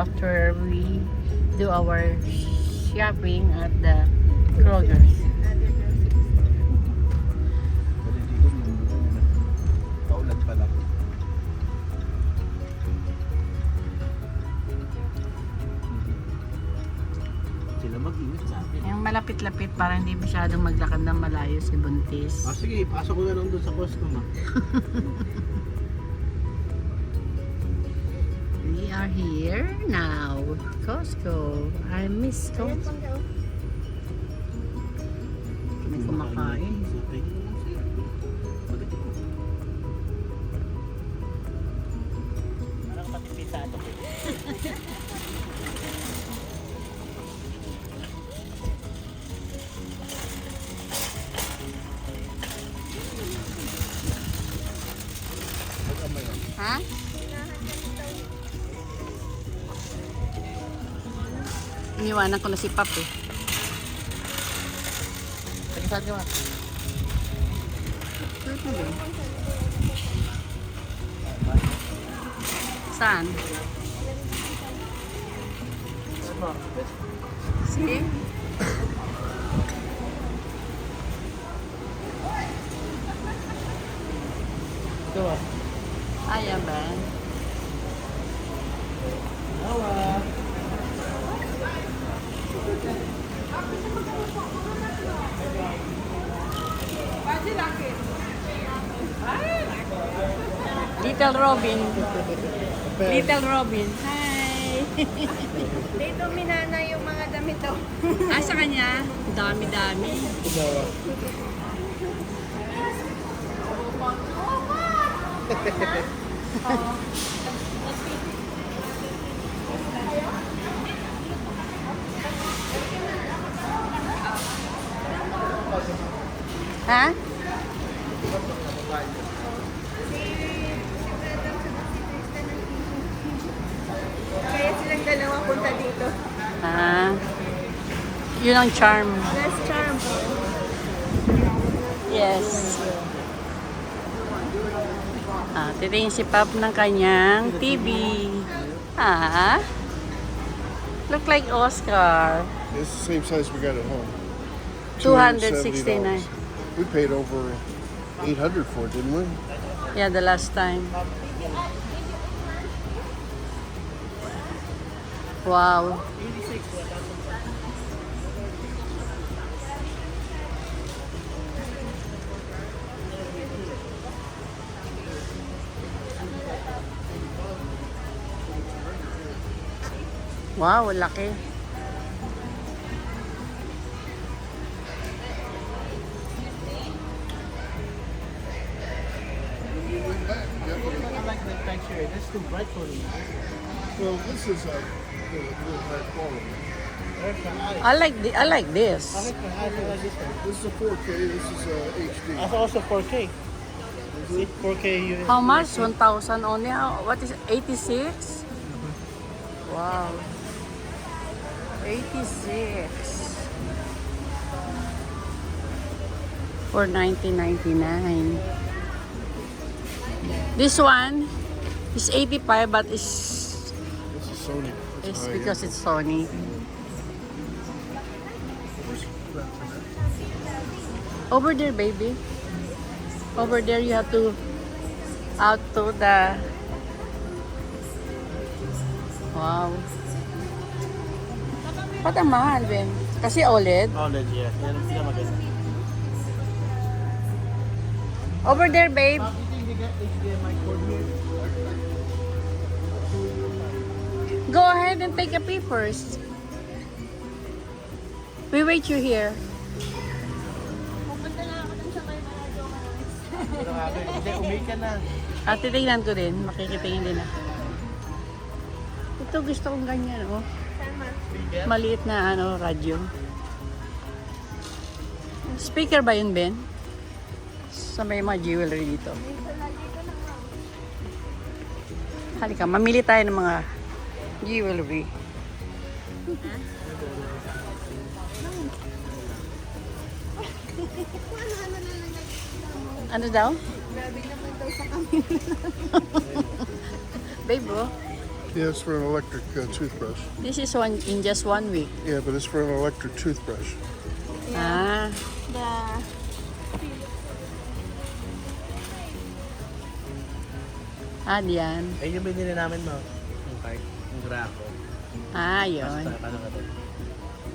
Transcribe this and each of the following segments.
after we do our shopping at the Kroger's. Paulat pa lang. Sila mag-ingat sa akin. Yung malapit-lapit para hindi masyadong maglakad ng malayo si Buntis. Sige, pasok ko na lang doon sa Costco, ma. We are here now. Costco. I miss Costco. Kami kumakain. Parang pati pisado ko. Ha? Iniwanan ko na si Pap eh. Tagisaan ka, ma. Saan? See? Ito, ma. Ayan ba? Awa. Little Robin. Little Robin. Hi! Dito minana yung mga damit daw. Sa kanya? Dami-dami. Ha? Kaya silang dalawa punta dito. Yun ang charm. Last charm. Yes. Titingin si Pap ng kanyang TV. Look like Oscar. It's the same size we got at home. $269. We paid over $800 for it, didn't we? Yeah, the last time. Wow. Wow, laki. I like the texture. That's too bright for me. Well, this is a little high quality. I like this. I like this one. This is a 4K, this is a HD. That's also 4K. See? 4K US. How much? 1,000 only? What is it? 86? Wow. 86. For 1999. This one is 85, but This is Sony. it's because it's Sony. Over there, baby. Over there, you have to out to the. Wow. Ba't ang mahal, Ben? Kasi OLED. OLED, yeah. Yan ang pinakamaganda. Over there, babe. You think they got HDMI cord here? Go ahead and take a pee first. We wait you here. Pupunta na ako dun sa may Maradona. Pero nga, hindi, umihi ka na. Titignan ko din. Makikitingin din ako. Ito gusto kong ganyan, oh. Speaker? Maliit na radyo. Speaker ba yun, Ben? Sa may mga jewelry dito. Halika, mamili tayo ng mga jewelry. Ano daw? Grabe naman daw sa kanila. Babe, oh. Yeah, it's for an electric toothbrush. This is one in just 1 week. Yeah, but it's for an electric toothbrush. Ah, The diyan. Ayun yung binili namin mo. Yung card. Yung Graco. Ah, yun. Paano ka doon?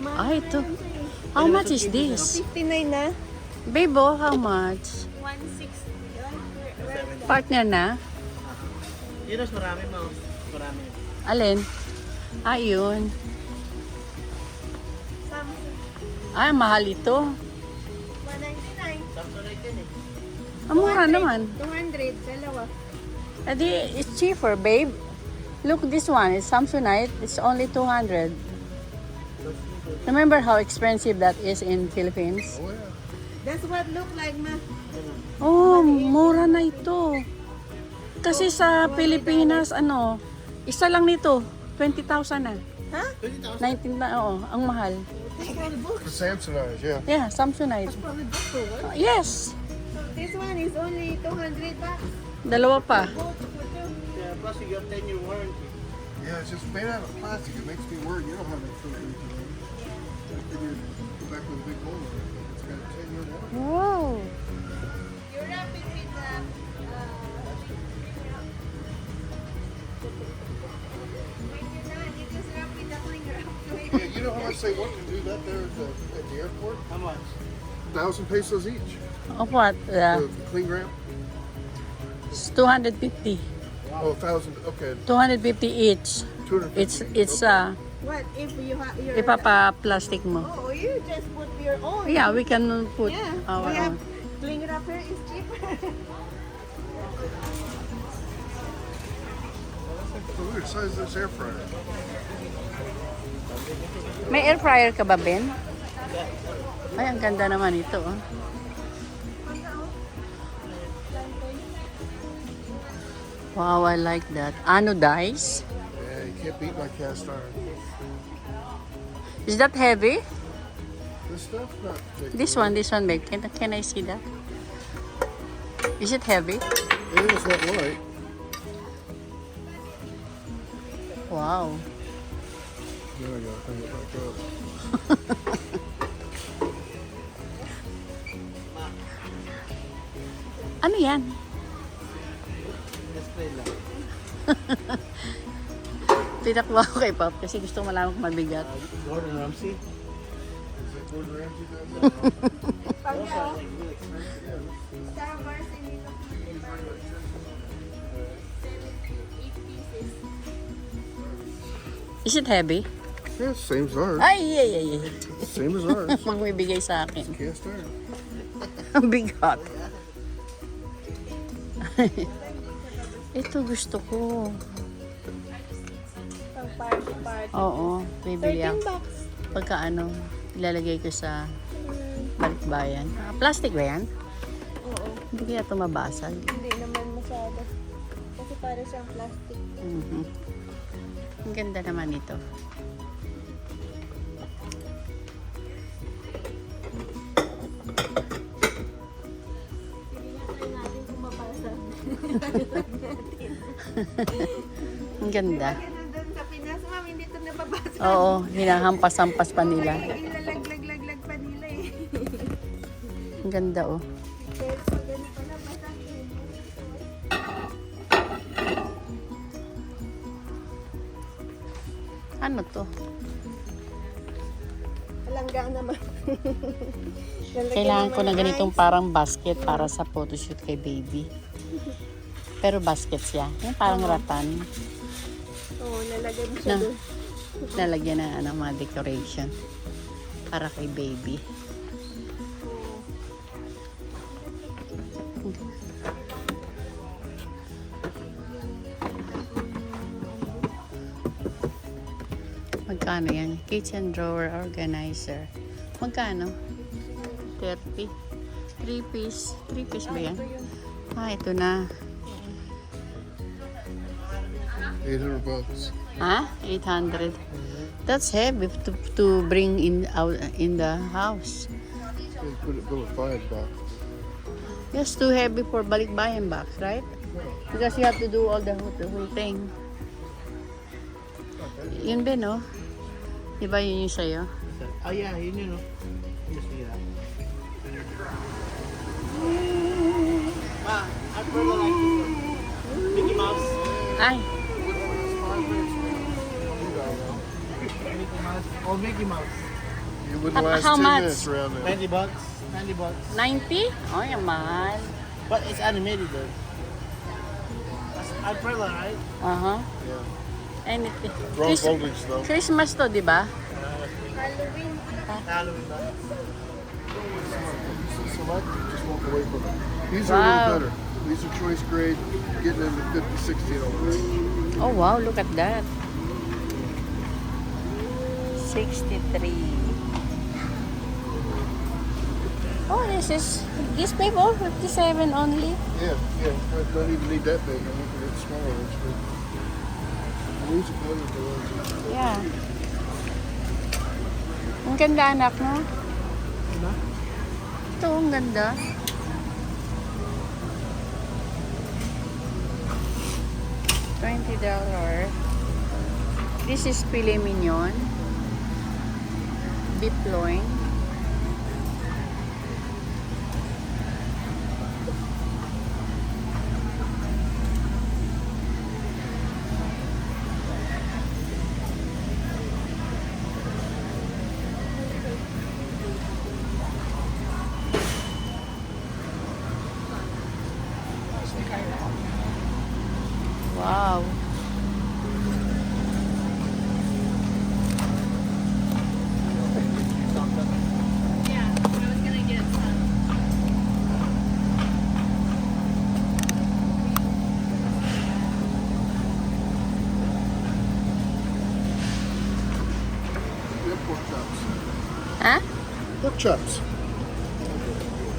Ah, ito. How much is this? 59 na. Babe, oh, how much? 160. Partner na? Yun, mas marami mo. Marami. Alin? Ah, yun. Samsung. Ah, mahal ito. 199. Samsonite yun eh. Ah, mura naman. 200. Dalawa. Adi, it's cheaper, babe. Look, this one is Samsonite. It's only 200. Remember how expensive that is in Philippines? Oh, yeah. That's what look like, ma. Oh, mura na ito. Kasi sa Pilipinas, ano, isa lang nito, 20,000 na. Ha? 19 na, oo, ang mahal. For Samsonite, yeah. Yeah, Samsonite. Probably book for what? Yes, This one is only 200 bucks. dalawa pa. Both for two. Yeah, plus you got 10-year warranty. Yeah, it's just made out of plastic. It makes me worry. You don't have any filters in it. I figured go back with a big hole in it. It's got a 10-year warranty. Wow. You wrap it with the when you're done, you just wrap with the cling wrap. Yeah, you know how much they want to do that there at the airport? How much? 1,000 pesos each. Of what? The cling wrap. It's 250. Oh, 1,000. Okay, 250 each. 250. It's What if you have your ipapa-plastic mo. Oh, you just put your own. Yeah, we can put Yeah. our We have own. cling wrapper is cheaper. So weird size of this air fryer. May air fryer ka ba, Ben? Ay, ang ganda naman ito. Oh. Wow, I like that. Anodized. Yeah, you can't beat my cast iron. Is that heavy? This stuff, not big. This one, babe. Can I see that? Is it heavy? It is not light. Wow. There we go. Hang it back up. Ano yan? Display lang. Tinakwa ko kay Pop kasi gusto malaman kung mabigat. Gordon Is Ramsay. that Gordon Ramsay down there? Star Wars and you know, 8 pieces. Is it heavy? Yeah, same as ours. Ay, ay. Same as ours. Magbibigay sa akin. Cast iron. Ang bigat. Ito gusto ko. Pang party. Oo, bibili 13 ako. bucks. Pagka ano, ilalagay ko sa balikbayan. Ah, plastic ba yan? Oo. Hindi kaya ito mabasag. Hindi naman masyado. Kasi para siyang plastic. Mhm. Ang ganda naman ito. Hindi nga try natin kung mabasag. Ang ganda. Ganun doon sa Pinas, ma'am, hindi ito nababasag. Oo, hinahampas-hampas pa nila. Ilalaglag pa nila eh. Ang ganda oh. Pero sa ganun pala, basag eh. Ano to? Palangga naman. Lalagyan Kailangan ko naman ng ng ganitong ice. parang basket para sa photoshoot kay baby. Pero basket siya. Yung parang ratan. Oo, lalagyan mo siya Na. doon. Lalagyan na ng mga decoration para kay baby. Magkano yan? Kitchen drawer organizer. Magkano? 30. 3 piece. 3 piece ba yan? Ah, ito na. 800 bucks. Ha? 800. That's heavy to bring in out in the house. They put it built a 5 box. That's too heavy for balikbayan box, right? Because you have to do all the whole thing. Yun ba, no? Di ba yun yung sa'yo? Oh yeah, you know. Just see that. Ma, I'd really like this one. Mickey Mouse. Ay, Mickey Mouse. Oh, Mickey Mouse. You wouldn't last How 10 much? minutes around there. 20 bucks. 90 bucks. 90? Oh, yung mahal. But it's animated though. That's umbrella, right? Uh-huh. Yeah. Anything. Wrong voltage though. Christmas to, di ba? Halloween. Halloween bucks. Select, just walk away from it. These are a Wow. little better. These are choice grade, getting into 50, 60 dollars. Oh, wow. Look at that. 63. Oh, this paper, 57 only. Yeah, yeah. I don't even need that big. I think it's smaller. It's good. These are better than the ones. Yeah. Ang ganda, anak, no? Ano? Ito, ang ganda. $20. This is filet mignon. Beef loin. Wow. Yeah, I was gonna get some. We have pork chops. Huh? Pork chops.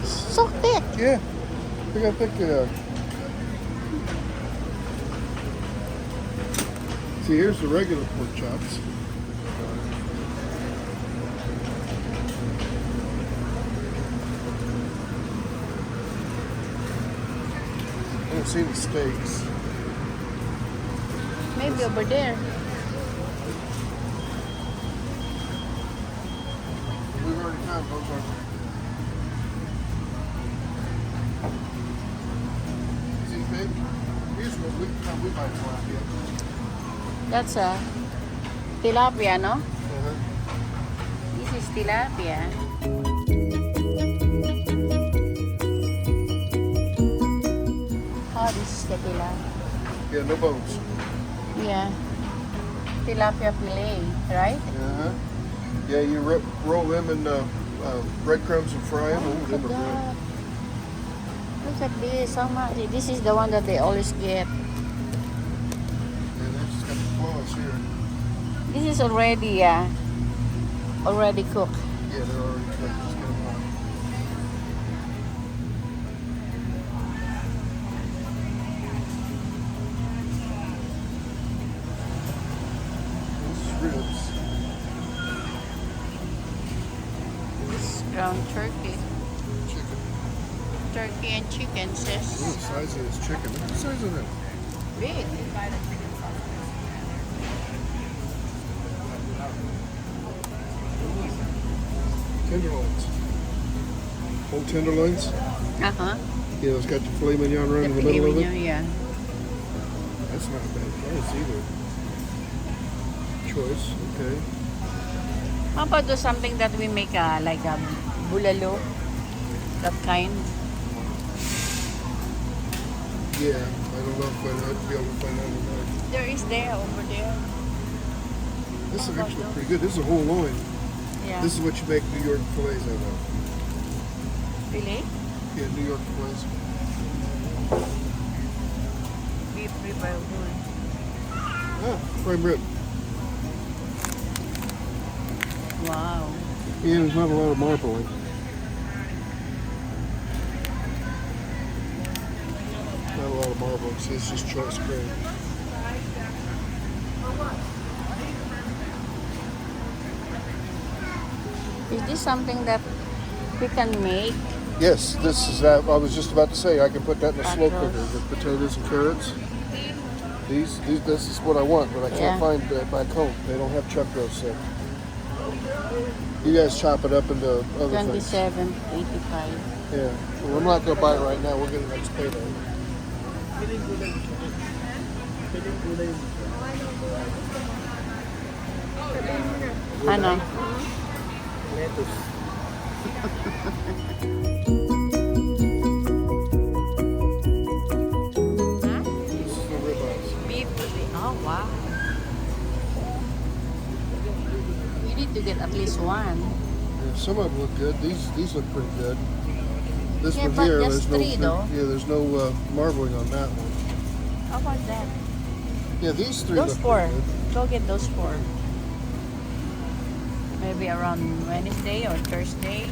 So thick. Yeah. Look how thick they are. See, here's the regular pork chops. I don't see any steaks. Maybe over there. We've already found those are. See, big? Here's what we buy tilapia. That's a tilapia, no? Uh-huh. This is tilapia. Oh, this is the tilapia. Yeah, no bones. Yeah. Tilapia fillet, right? Uh-huh. Yeah, you roll them in breadcrumbs and fry them. Oh, Ooh, look them at are good. that. Look at this. How much? This is the one that they always get. Yeah, they've just got the claws here. This is already cooked. Yeah, they're already cooked. Just get them out. This is ribs. This is ground turkey. Chicken. Turkey and chicken, Ooh, sis. the size of this chicken. Look at the size of that. Big. Tenderloins. Whole tenderloins. Uh-huh. Yeah, it's got the filet mignon right The in the filet middle of mignon, it. yeah. That's not a bad price either. Choice, okay. How about do something that we make like a bulalo? That kind? Yeah, I don't know if I'd be able to find out on that. There is there, over there. This is actually pretty good. This is a whole loin. Yeah. This is what you make New York fillets out of. Filet? Yeah, New York fillets. Beef ribeye wood. Ah, prime rib. Wow. Yeah, there's not a lot of marbling. Not a lot of marbling. See, it's just choice grade. Is this something that we can make? Yes, this is that. I was just about to say I can put that in a slow Tacos. cooker with potatoes and carrots. This is what I want, but I Yeah. can't find that back home. They don't have chuck roast set. You guys chop it up into other things. 27.85. Yeah. Well, I'm not gonna buy it right now. We'll get it next payday. Piling gulay. Piling gulay. Ano? Lettuce. This is the ribeyes. Beef. Oh, wow. You need to get at least one. Yeah, some of them look good. These look pretty good. This Yeah, one but here, just three, though. yeah, there's no marbling on that one. How about that? Yeah, these three Those look four. pretty good. Go get those four. Maybe around Wednesday or Thursday.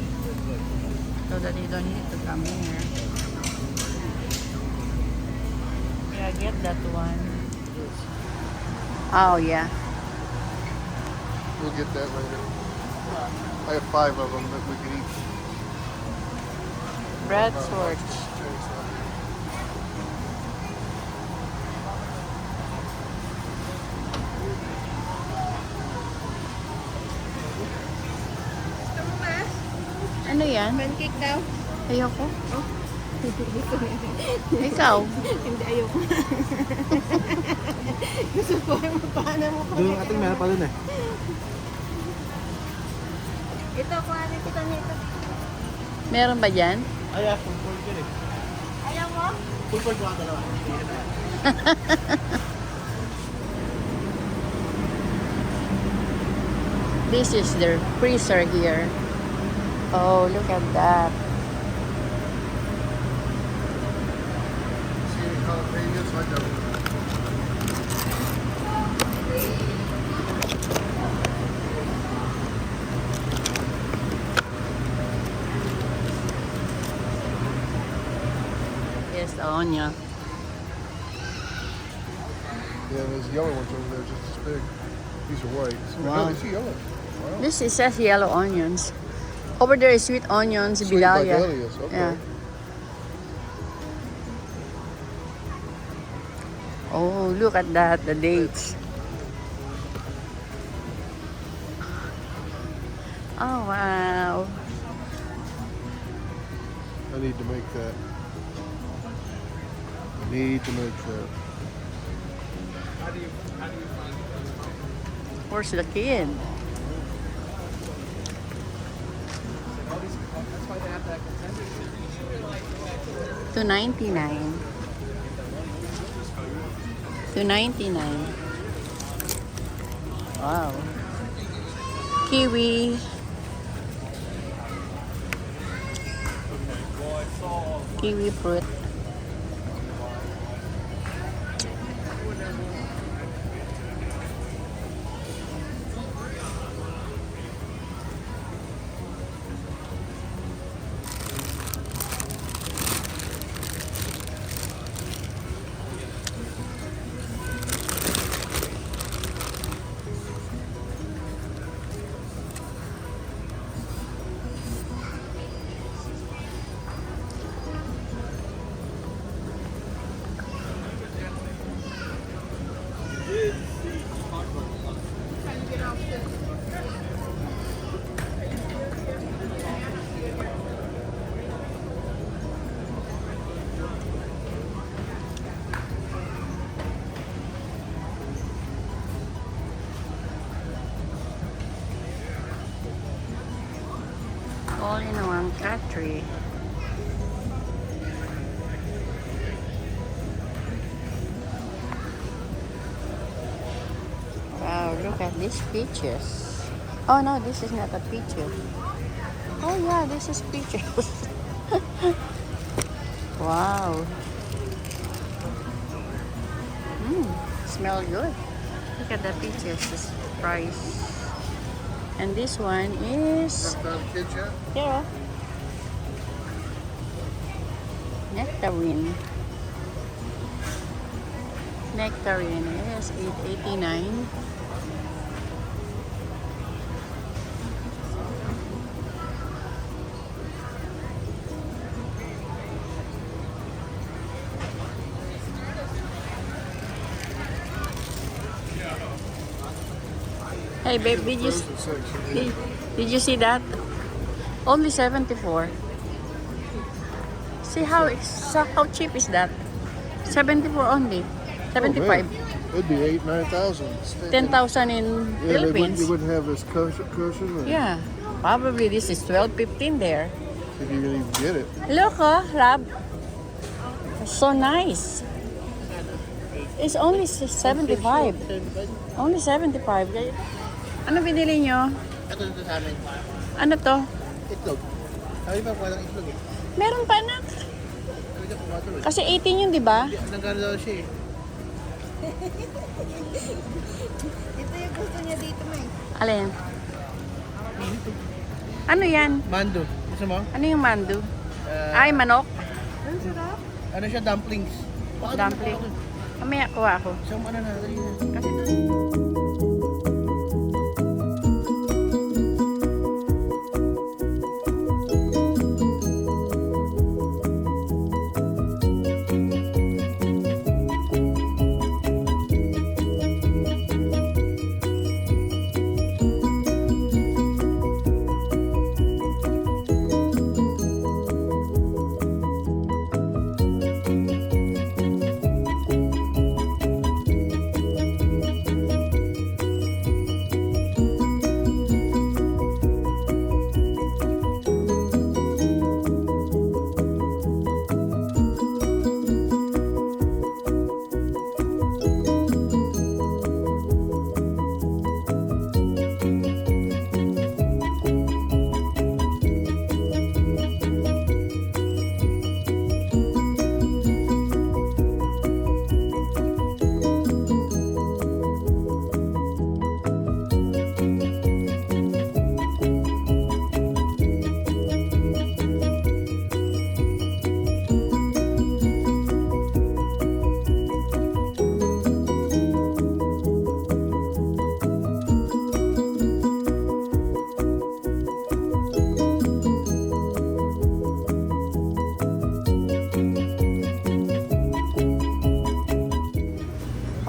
So that you don't need to come here. Yeah, get that one. Oh, yeah. We'll get that later. I have 5 of them that we can eat. Bradford's. Gusto mo ba? Ano yan? Pancake daw? Ayoko. Ikaw. Hindi, ayoko. Gusto ko yung paano mo pa. Doon ating meron pa dun eh. Ito, kuhanin kita nito. Meron ba dyan? Ay, full pork yun eh. Ayaw mo? Full pork mga dalawa. Hindi na naman. This is their freezer here. Oh, look at that. See any jalapenos? I don't. Yes, the onion. Yeah, there's yellow ones over there just as big. These are white. Wow. No, they see yellow. Wow. This is says yellow onions. Over there is sweet onions, Sweet Vidalia. Vidalias, okay. Yeah. Oh, look at that, the dates. Oh, wow. I need to make that. I need to make that. Where's the kid? $2.99. $2.99. Wow. Kiwi. Kiwi fruit. All in one country. Wow, look at these peaches. Oh no, this is not a peaches. Oh yeah, this is peaches. Wow. Smell good. Look at the peaches, this price. And this one is Not found kids yet? here. Nectarine. Nectarine is $8.89. Hey babe, Frozen section. did you see that? Only 74. See how cheap is that? 74 only. 75. Oh, it'd be 8,000-9,000. 10,000 in Philippines. You wouldn't have this cushion. Or Yeah. Probably this is 12.15 there. if you can even get it. Look, oh, Rab. So nice. It's only 75. Only 75. Ano binili nyo? Ito sa amin. Ano to? Itlog. Sabi pa, walang itlog eh. Meron pa anak. Sabi ka pumatuloy. Kasi 18 yun, di ba? Nagkano daw siya eh. Ito yung gusto niya dito, May. Alin? Ano yan? Mando. Gusto mo? Ano yung mandu? Ah, Ay, manok. Ang sarap. ano siya? Dumplings. Dumpling. Mamaya kuha ako. Isang ano na, dali na. Kasi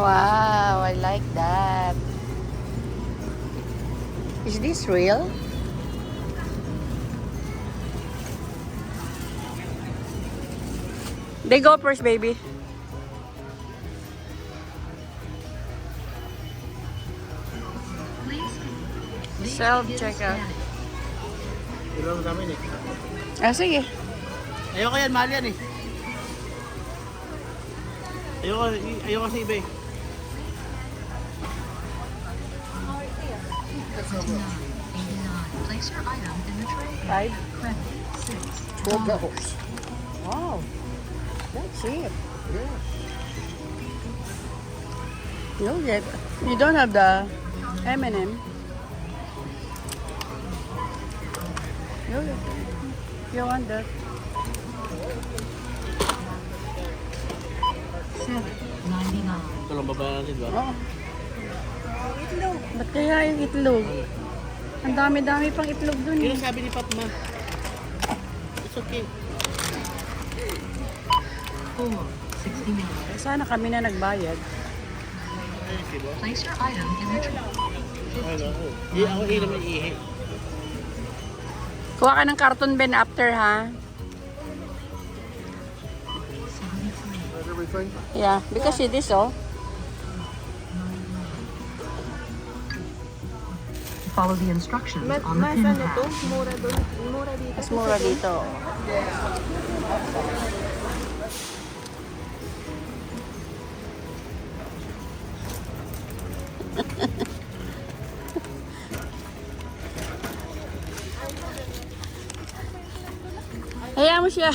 wow, I like that. Is this real? They go first, baby. Self-checkout. Ilo mo sa amin eh. Ah, sige. Ayoko yan, mahal yan eh. Ayoko sa iba eh. Place your item in the tray. 5? Credit. $12. Wow. That's cheap. Yeah. You don't have the M&M. You want that? $7.99. Ito lang babayaran natin ba? Oo. Ba't kaya yung itlog? Ang dami-dami pang itlog dun Yun eh. ang sabi ni Fatma. It's okay. $4.69. Sana kami na nagbayad. Ay, diba? Place your item in the tray. Ay, naku. Ako hilam ng ihi. Kuha ka ng carton Ben after, ha? 73. That's everything. Yeah, because it is, oh. Follow the instructions Mas on the pin ano to? pad. Mura doon. Mura dito. Mas mura dito. Hayaan mo siya.